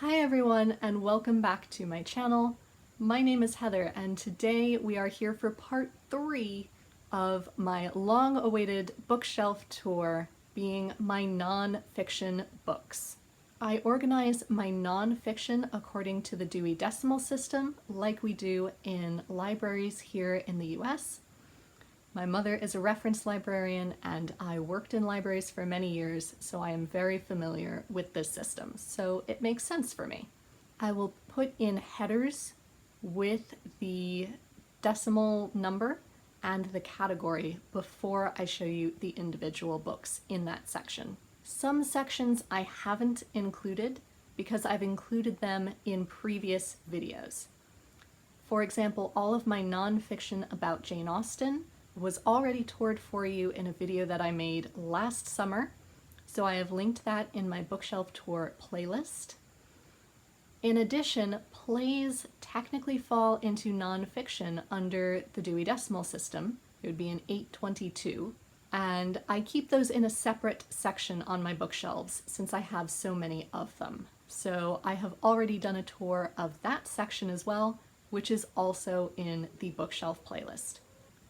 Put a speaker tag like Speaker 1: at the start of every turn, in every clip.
Speaker 1: Hi everyone, and welcome back to my channel. My name is Heather, and today we are here for part 3 of my long-awaited bookshelf tour, being my non-fiction books. I organize my non-fiction according to the Dewey Decimal System, like we do in libraries here in the US. My mother is a reference librarian, and I worked in libraries for many years, so I am very familiar with this system, so it makes sense for me. I will put in headers with the decimal number and the category before I show you the individual books in that section. Some sections I haven't included because I've included them in previous videos. For example, all of my nonfiction about Jane Austen was already toured for you in a video that I made last summer, so I have linked that in my bookshelf tour playlist. In addition, plays technically fall into nonfiction under the Dewey Decimal System. It would be an 822, and I keep those in a separate section on my bookshelves since I have so many of them. So I have already done a tour of that section as well, which is also in the bookshelf playlist.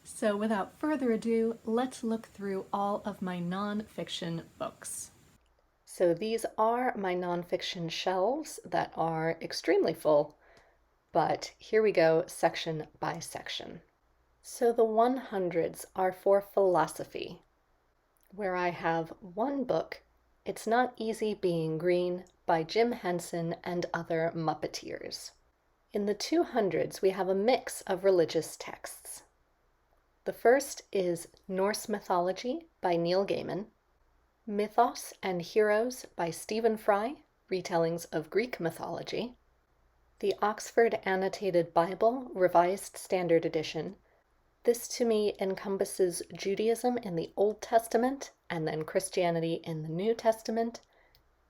Speaker 1: So without further ado, let's look through all of my nonfiction books. So these are my nonfiction shelves that are extremely full, but here we go section by section. So the 100s are for philosophy, where I have one book, It's Not Easy Being Green, by Jim Henson and other Muppeteers. In the 200s, we have a mix of religious texts. The first is Norse Mythology by Neil Gaiman, Mythos and Heroes by Stephen Fry, retellings of Greek mythology, the Oxford Annotated Bible, Revised Standard Edition. This to me encompasses Judaism in the Old Testament and then Christianity in the New Testament,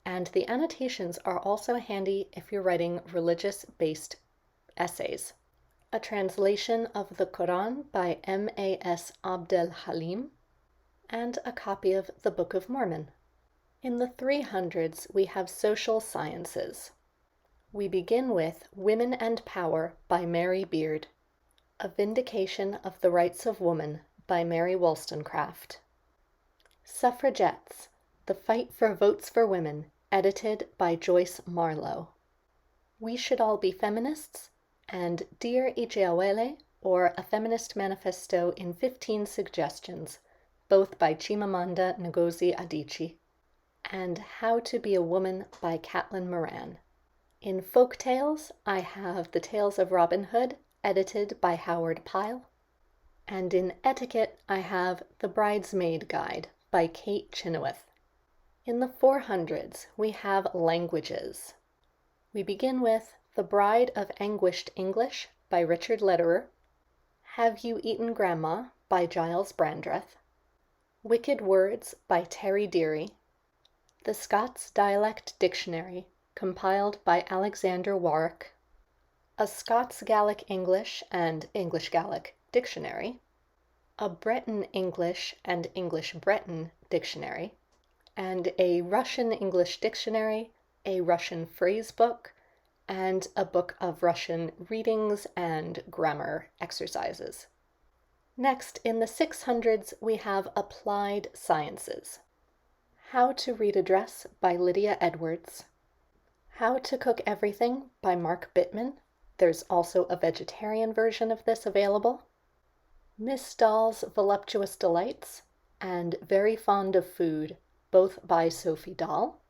Speaker 1: and the annotations are also handy if you're writing religious-based essays. A translation of the Quran by M.A.S. Abdel Halim, and a copy of the Book of Mormon. In the 300s, we have social sciences. We begin with Women and Power by Mary Beard, A Vindication of the Rights of Woman by Mary Wollstonecraft, Suffragettes, The Fight for Votes for Women, edited by Joyce Marlowe, We Should All Be Feminists, and Dear Ijeawele, or A Feminist Manifesto in 15 Suggestions, both by Chimamanda Ngozi Adichie, and How to Be a Woman by Caitlin Moran. In folk tales, I have The Tales of Robin Hood, edited by Howard Pyle, and in etiquette, I have The Bridesmaid Guide by Kate Chenoweth. In the 400s, we have languages. We begin with The Bride of Anguished English by Richard Lederer, Have You Eaten Grandma by Giles Brandreth, Wicked Words by Terry Deary, The Scots Dialect Dictionary, compiled by Alexander Warwick, A Scots Gaelic English and English Gaelic Dictionary, A Breton English and English Breton Dictionary, and a Russian English Dictionary, a Russian phrase book, and a book of Russian readings and grammar exercises. Next, in the 600s, we have Applied Sciences. How to Read a Dress by Lydia Edwards, How to Cook Everything by Mark Bittman. There's also a vegetarian version of this available. Miss Dahl's Voluptuous Delights, and Very Fond of Food, both by Sophie Dahl.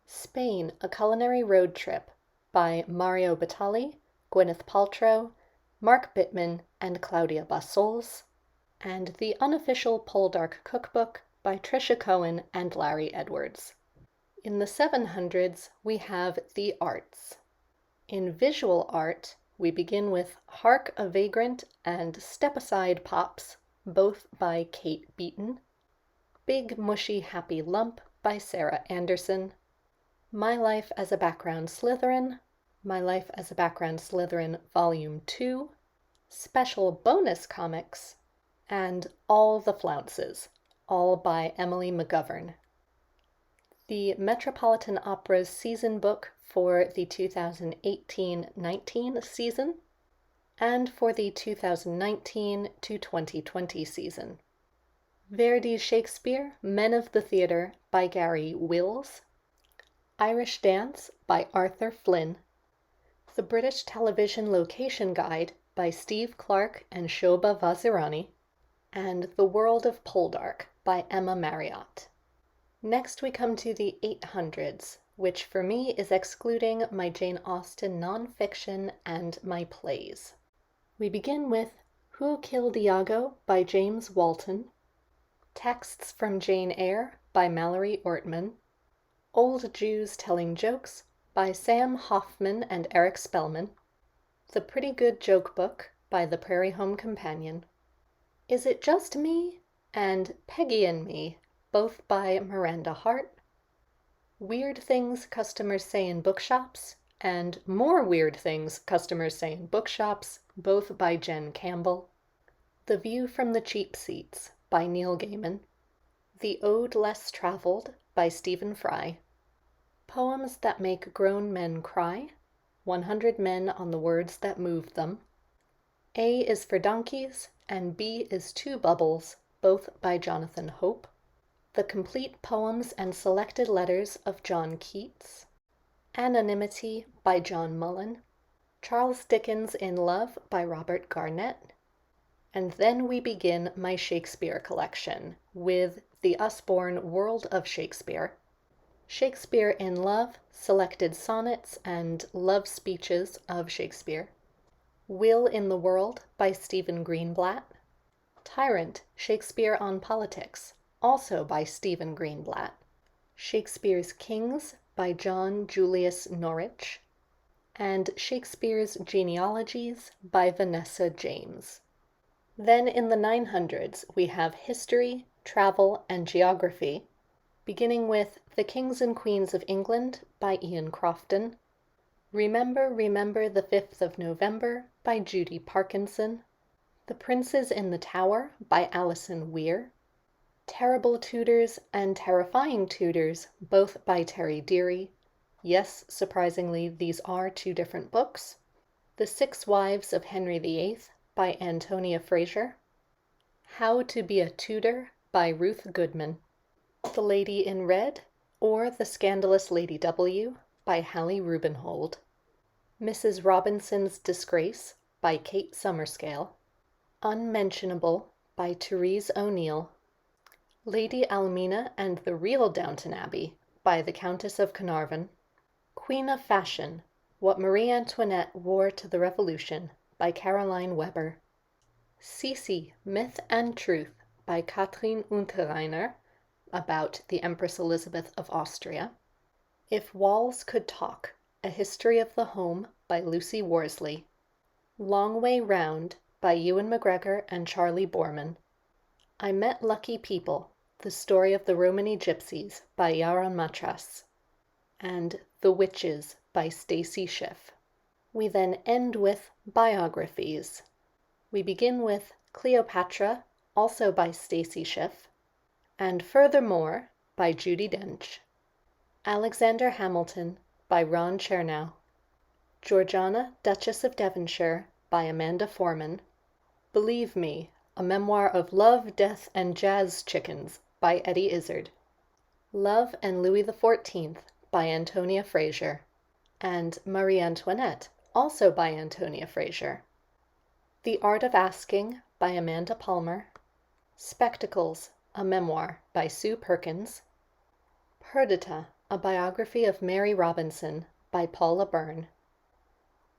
Speaker 1: Spain, A Culinary Road Trip by Mario Batali, Gwyneth Paltrow, Mark Bittman, and Claudia Bassols, and the unofficial Poldark cookbook by Tricia Cohen and Larry Edwards. In the 700s, we have the arts. In visual art, we begin with Hark a Vagrant and Step Aside Pops, both by Kate Beaton, Big Mushy Happy Lump by Sarah Anderson, My Life as a Background Slytherin, My Life as a Background Slytherin Volume 2, Special Bonus Comics, and All the Flounces, all by Emily McGovern. The Metropolitan Opera's season book for the 2018-19 season and for the 2019 to 2020 season. Verdi's Shakespeare, Men of the Theatre by Gary Wills, Irish Dance by Arthur Flynn, The British Television Location Guide by Steve Clark and Shobha Vazirani, and The World of Poldark by Emma Marriott. Next we come to the 800s, which for me is excluding my Jane Austen nonfiction and my plays. We begin with Who Killed Iago by James Walton, Texts from Jane Eyre by Mallory Ortman, Old Jews Telling Jokes by Sam Hoffman and Eric Spellman, The Pretty Good Joke Book by The Prairie Home Companion, Is It Just Me? And Peggy and Me, both by Miranda Hart, Weird Things Customers Say in Bookshops, and More Weird Things Customers Say in Bookshops, both by Jen Campbell, The View from the Cheap Seats by Neil Gaiman, The Ode Less Traveled by Stephen Fry, Poems That Make Grown Men Cry, 100 Men on the Words That Moved Them, A is for Donkeys, and B is Two Bubbles, both by Jonathan Hope, The Complete Poems and Selected Letters of John Keats, Anonymity by John Mullen, Charles Dickens in Love by Robert Garnett, and then we begin my Shakespeare collection with The Usborne World of Shakespeare, Shakespeare in Love, Selected Sonnets and Love Speeches of Shakespeare, Will in the World by Stephen Greenblatt, Tyrant, Shakespeare on Politics, also by Stephen Greenblatt, Shakespeare's Kings by John Julius Norwich, and Shakespeare's Genealogies by Vanessa James. Then in the 900s we have History, Travel, and Geography, beginning with The Kings and Queens of England by Ian Crofton, Remember, Remember the 5th of November by Judy Parkinson, The Princes in the Tower by Alison Weir, Terrible Tutors and Terrifying Tutors, both by Terry Deary. Yes, surprisingly, these are two different books. The Six Wives of Henry VIII by Antonia Fraser, How to Be a Tudor by Ruth Goodman, The Lady in Red, or The Scandalous Lady W by Hallie Rubenhold, Mrs. Robinson's Disgrace by Kate Summerscale, Unmentionable by Therese O'Neill, Lady Almina and the Real Downton Abbey by the Countess of Carnarvon, Queen of Fashion, What Marie Antoinette Wore to the Revolution by Caroline Weber, Sisi, Myth and Truth by Katrin Unterreiner, about the Empress Elizabeth of Austria, If Walls Could Talk, A History of the Home by Lucy Worsley, Long Way Round by Ewan McGregor and Charlie Borman, I Met Lucky People, The Story of the Romany Gypsies by Yaron Matras, and The Witches by Stacy Schiff. We then end with biographies. We begin with Cleopatra, also by Stacy Schiff, and Furthermore by Judi Dench, Alexander Hamilton by Ron Chernow, Georgiana, Duchess of Devonshire by Amanda Foreman, Believe Me, A Memoir of Love, Death, and Jazz Chickens by Eddie Izzard, Love and Louis XIV by Antonia Fraser, and Marie Antoinette, also by Antonia Fraser, The Art of Asking by Amanda Palmer, Spectacles, a Memoir by Sue Perkins, Perdita, a Biography of Mary Robinson by Paula Byrne,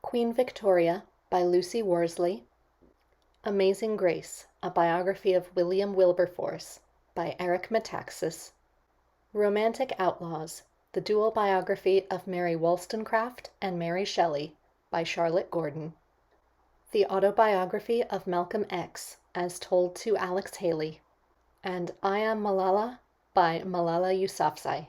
Speaker 1: Queen Victoria by Lucy Worsley, Amazing Grace, a Biography of William Wilberforce by Eric Metaxas, Romantic Outlaws, the dual biography of Mary Wollstonecraft and Mary Shelley by Charlotte Gordon, the autobiography of Malcolm X as told to Alex Haley, and I Am Malala by Malala Yousafzai.